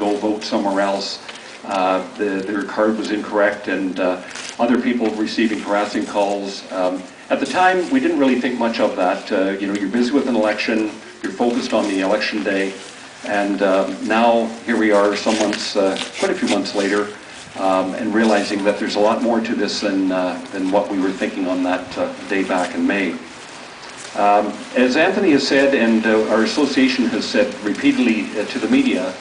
go vote somewhere else. Their card was incorrect, and other people receiving harassing calls. At the time, we didn't really think much of that. You know, you're busy with an election, you're focused on the election day, and now here we are some months, quite a few months later, and realizing that there's a lot more to this than what we were thinking on that day back in May. As Anthony has said, and our association has said repeatedly to the media,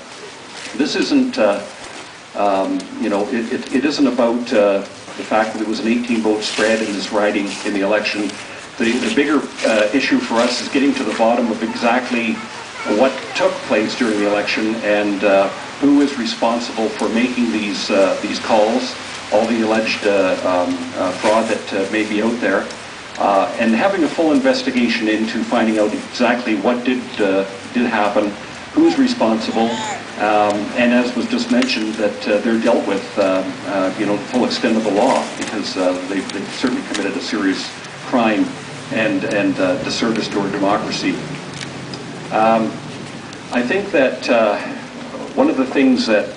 this isn't, you know, it isn't about the fact that there was an 18-vote spread in this riding in the election. The bigger issue for us is getting to the bottom of exactly what took place during the election and who is responsible for making these calls, all the alleged fraud that may be out there, and having a full investigation into finding out exactly what did happen, who's responsible, and as was just mentioned, that they're dealt with, you know, the full extent of the law, because they've certainly committed a serious crime and disservice to our democracy. I think that one of the things that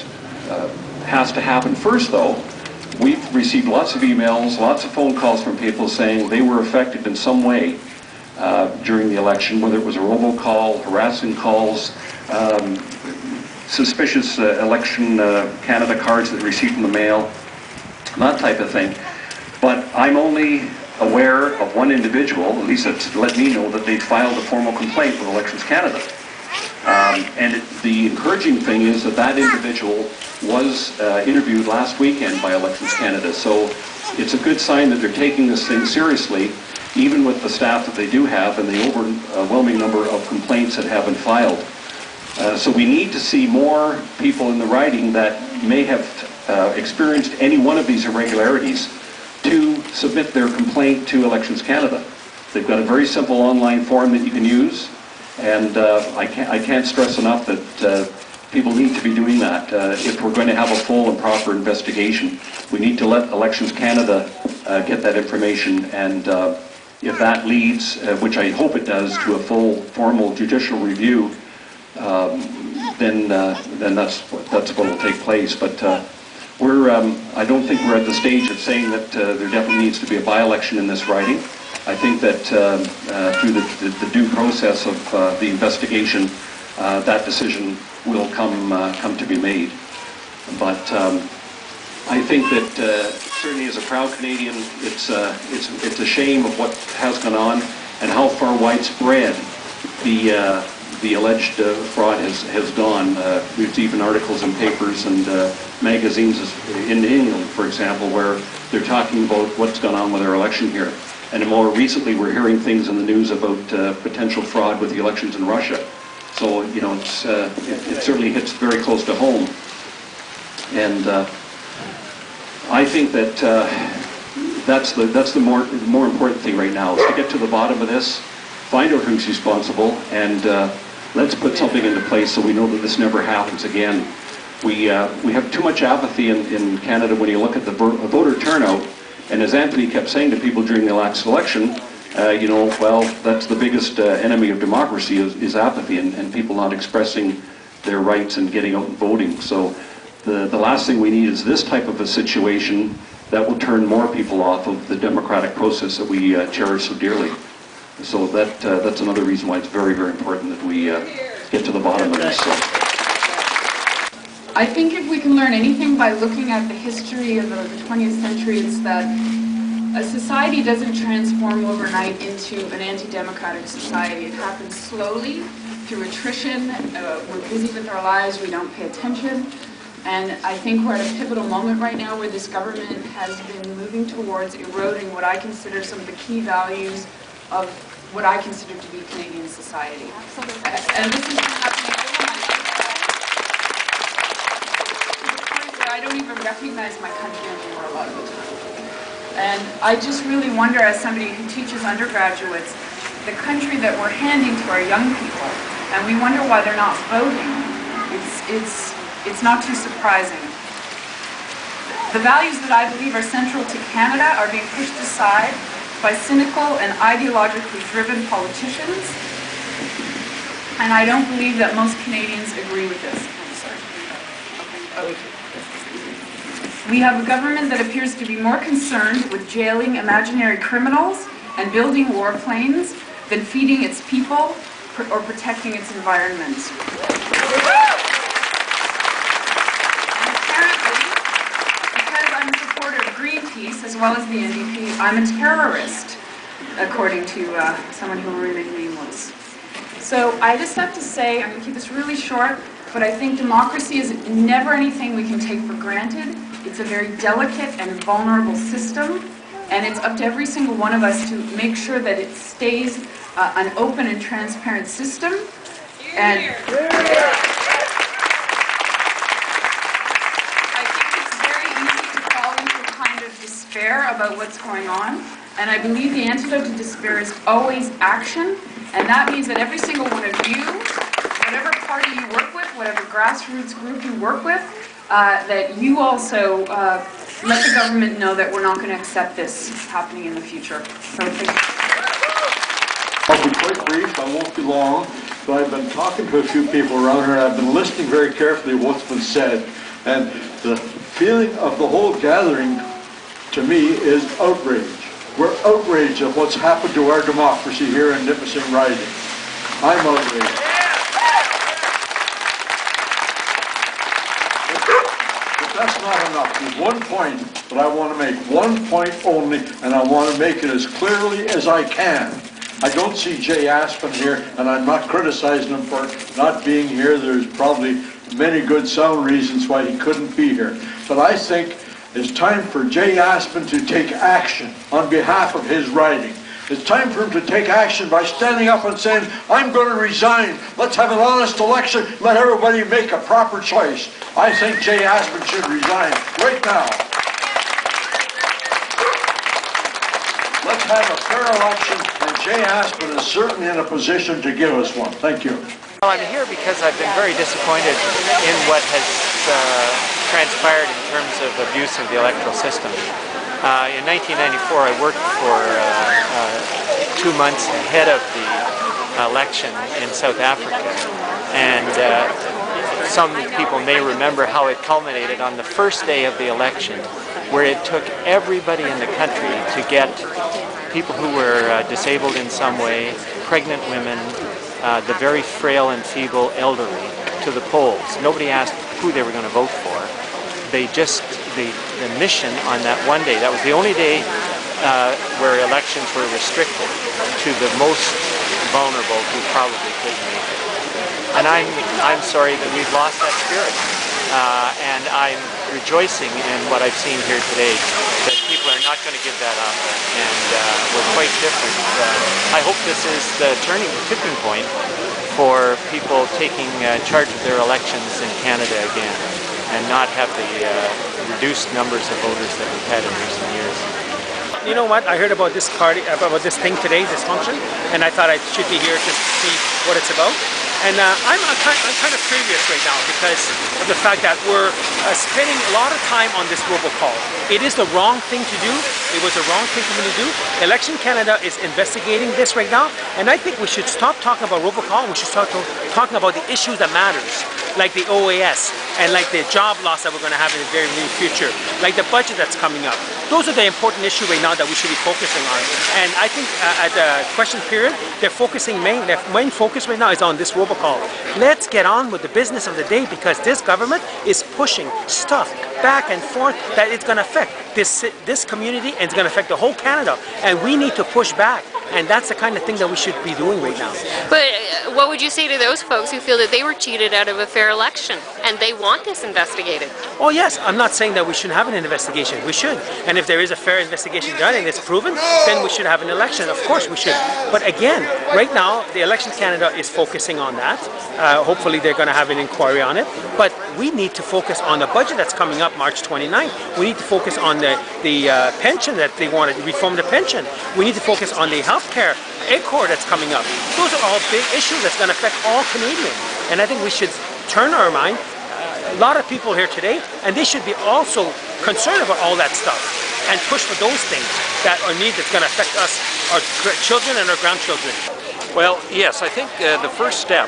has to happen first, though, we've received lots of emails, lots of phone calls from people saying they were affected in some way during the election, whether it was a robocall, harassing calls, suspicious election Canada cards that they received in the mail, that type of thing. But I'm only aware of one individual, at least that's let me know, that they'd filed a formal complaint with Elections Canada. The encouraging thing is that that individual was interviewed last weekend by Elections Canada, so it's a good sign that they're taking this thing seriously, even with the staff that they do have and the overwhelming number of complaints that have been filed. So we need to see more people in the riding that may have experienced any one of these irregularities to submit their complaint to Elections Canada. They've got a very simple online form that you can use, and I can't stress enough that people need to be doing that. If we're going to have a full and proper investigation, we need to let Elections Canada get that information, and if that leads, which I hope it does, to a full formal judicial review, then that's what will take place. But I don't think we're at the stage of saying that there definitely needs to be a by-election in this riding. I think that through the due process of the investigation, that decision will come to be made. But I think that certainly as a proud Canadian, it's a shame of what has gone on and how far widespread the alleged fraud has gone. We've even articles in papers and magazines in England, for example, where they're talking about what's gone on with our election here. And more recently, we're hearing things in the news about potential fraud with the elections in Russia. So, you know, it certainly hits very close to home. And I think that that's the more important thing right now, is to get to the bottom of this, find out who's responsible, and let's put something into place so we know that this never happens again. We have too much apathy in Canada when you look at the voter turnout. And as Anthony kept saying to people during the last election, you know, well, that's the biggest enemy of democracy is apathy and people not expressing their rights and getting out and voting. So the last thing we need is this type of a situation that will turn more people off of the democratic process that we cherish so dearly. So that's another reason why it's very, very important that we get to the bottom of this. I think if we can learn anything by looking at the history of the 20th century, it's that a society doesn't transform overnight into an anti-democratic society. It happens slowly through attrition. We're busy with our lives, we don't pay attention. And I think we're at a pivotal moment right now where this government has been moving towards eroding what I consider some of the key values of what I consider to be Canadian society. Absolutely. And this has been happening over my lifetime. I don't even recognize my country anymore a lot of the time. And I just really wonder, as somebody who teaches undergraduates, the country that we're handing to our young people, and we wonder why they're not voting, it's not too surprising. The values that I believe are central to Canada are being pushed aside by cynical and ideologically driven politicians, and I don't believe that most Canadians agree with this. I'm sorry. We have a government that appears to be more concerned with jailing imaginary criminals and building warplanes than feeding its people or protecting its environment. And apparently, because I'm a supporter of Greenpeace as well as the NDP, I'm a terrorist, according to someone who will remain nameless. So I just have to say, I'm going to keep this really short, but I think democracy is never anything we can take for granted. It's a very delicate and vulnerable system, and it's up to every single one of us to make sure that it stays an open and transparent system. And I think it's very easy to fall into a kind of despair about what's going on, and I believe the antidote to despair is always action, and that means that every single one of you, whatever party you work with, whatever grassroots group you work with, that you also let the government know that we're not going to accept this happening in the future. So thank you. I'll be quite brief, I won't be long, but I've been talking to a few people around here, and I've been listening very carefully to what's been said, and the feeling of the whole gathering, to me, is outrage. We're outraged at what's happened to our democracy here in Nipissing Riding. I'm outraged. That's not enough. There's one point that I want to make, one point only, and I want to make it as clearly as I can. I don't see Jay Aspin here, and I'm not criticizing him for not being here. There's probably many good sound reasons why he couldn't be here. But I think it's time for Jay Aspin to take action on behalf of his riding. It's time for him to take action by standing up and saying, I'm going to resign. Let's have an honest election. Let everybody make a proper choice. I think Jay Aspin should resign right now. Let's have a fair election, and Jay Aspin is certainly in a position to give us one. Thank you. Well, I'm here because I've been very disappointed in what has transpired in terms of abuse of the electoral system. In 1994, I worked for 2 months ahead of the election in South Africa, and some people may remember how it culminated on the first day of the election, where it took everybody in the country to get people who were disabled in some way, pregnant women, the very frail and feeble elderly, to the polls. Nobody asked who they were going to vote for. They just, the mission on that one day, that was the only day where elections were restricted to the most vulnerable who probably couldn't make it. And I'm sorry that we've lost that spirit. And I'm rejoicing in what I've seen here today, that people are not going to give that up, and we're quite different. I hope this is the tipping point for people taking charge of their elections in Canada again, and not have the reduced numbers of voters that we've had in recent years. You know what? I heard about this party, about this thing today, this function, and I thought I should be here just to see what it's about. And I'm kind of curious right now because of the fact that we're spending a lot of time on this robocall. It is the wrong thing to do. It was the wrong thing for me to do. Election Canada is investigating this right now, and I think we should stop talking about robocall. We should start talking about the issues that matters, like the OAS and like the job loss that we're going to have in the very near future, like the budget that's coming up. Those are the important issues right now that we should be focusing on. And I think at the question period, their main focus right now is on this robocall. Let's get on with the business of the day, because this government is pushing stuff back and forth that it's going to affect this community, and it's going to affect the whole Canada. And we need to push back. And that's the kind of thing that we should be doing right now. But what would you say to those folks who feel that they were cheated out of a fair election and they want this investigated? Oh yes, I'm not saying that we shouldn't have an investigation. We should. And if there is a fair investigation done and it's proven, then we should have an election. Of course we should. But again, right now, the Election Canada is focusing on that. Hopefully they're going to have an inquiry on it. But we need to focus on the budget that's coming up March 29th. We need to focus on the pension that they want to reform the pension. We need to focus on the health care accord that's coming up. Those are all big issues that's going to affect all Canadians. And I think we should turn our mind. A lot of people here today, and they should be also concerned about all that stuff and push for those things that are needed that's going to affect us, our children and our grandchildren. Well, yes, I think the first step,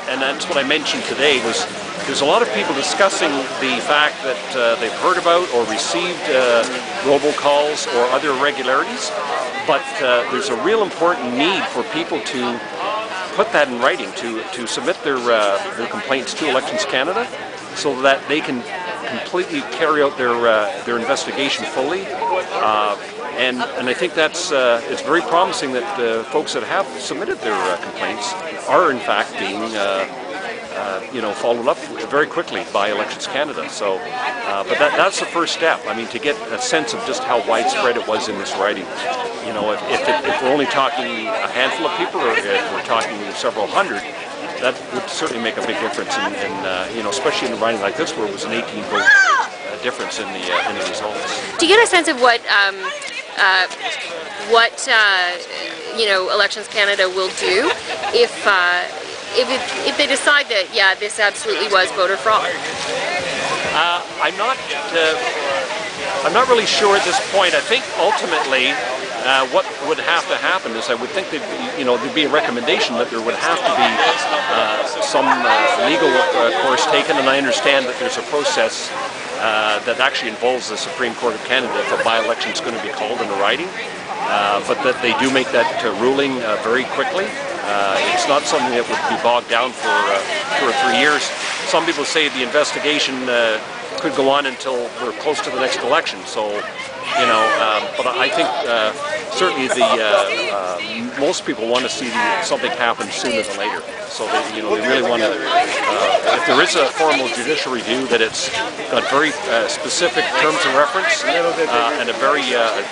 and that's what I mentioned today, was there's a lot of people discussing the fact that they've heard about or received robocalls or other irregularities, but there's a real important need for people to put that in writing, to submit their complaints to Elections Canada so that they can completely carry out their investigation fully. And I think that's it's very promising that folks that have submitted their complaints are in fact being followed up very quickly by Elections Canada. So, but that's the first step. I mean, to get a sense of just how widespread it was in this writing. You know, if we're only talking a handful of people, or if we're talking several hundred, that would certainly make a big difference. And especially in a writing like this, where it was an 18-vote difference in the results. Do you get a sense of what Elections Canada will do if they decide that, yeah, this absolutely was voter fraud? I'm not really sure at this point. I think ultimately what would have to happen is I would think that there'd be a recommendation that there would have to be some legal course taken, and I understand that there's a process that actually involves the Supreme Court of Canada if a by-election is going to be called in writing, but that they do make that ruling very quickly. It's not something that would be bogged down for 2 or 3 years. Some people say the investigation could go on until we're close to the next election. So, but I think certainly most people want to see something happen sooner than later. So they really want to. If there is a formal judicial review, that it's got very specific terms of reference and a very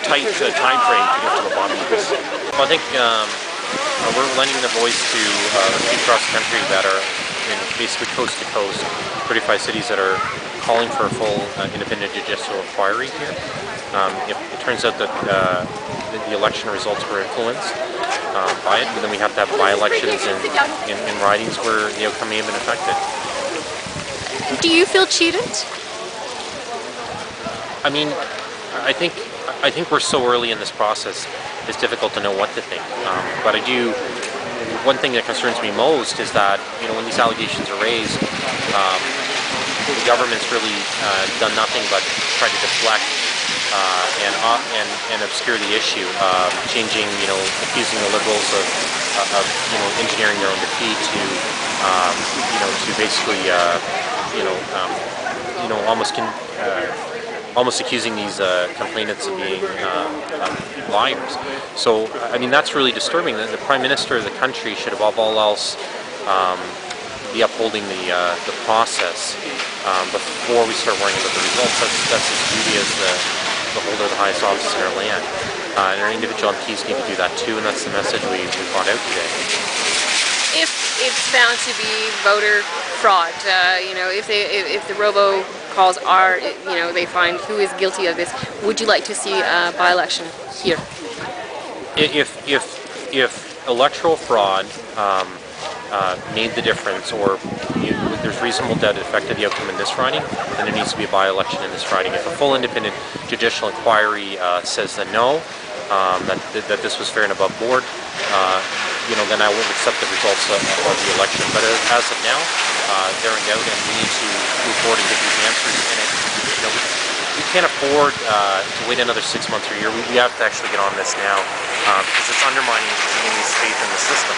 tight time frame to get to the bottom of this. Well, I think we're lending the voice to people across the country that are in basically coast to coast, 35 cities that are calling for a full independent judicial inquiry here. If it turns out that the election results were influenced by it, then we have to have by-elections in ridings where the outcome may have been affected. Do you feel cheated? I mean, I think we're so early in this process, it's difficult to know what to think. But one thing that concerns me most is that, when these allegations are raised, the government's really done nothing but try to deflect and obscure the issue, accusing the Liberals of engineering their own defeat, to basically almost accusing these complainants of being liars. So, I mean, that's really disturbing. The Prime Minister of the country should, above all else, be upholding the process before we start worrying about the results. That's his duty as the holder of the highest office in our land. And our individual MPs need to do that too, and that's the message we brought out today. If it's found to be voter fraud, if the robocalls are, they find who is guilty of this, would you like to see a by-election here? If electoral fraud made the difference, or there's reasonable doubt it affected the outcome in this riding, then there needs to be a by-election in this riding. If a full independent judicial inquiry says that no, that this was fair and above board, then I will accept the results of the election. But as of now, they're in doubt, and we need to move forward and get these answers. And we can't afford to wait another 6 months or a year. We have to actually get on this now, because it's undermining the community's faith in the system.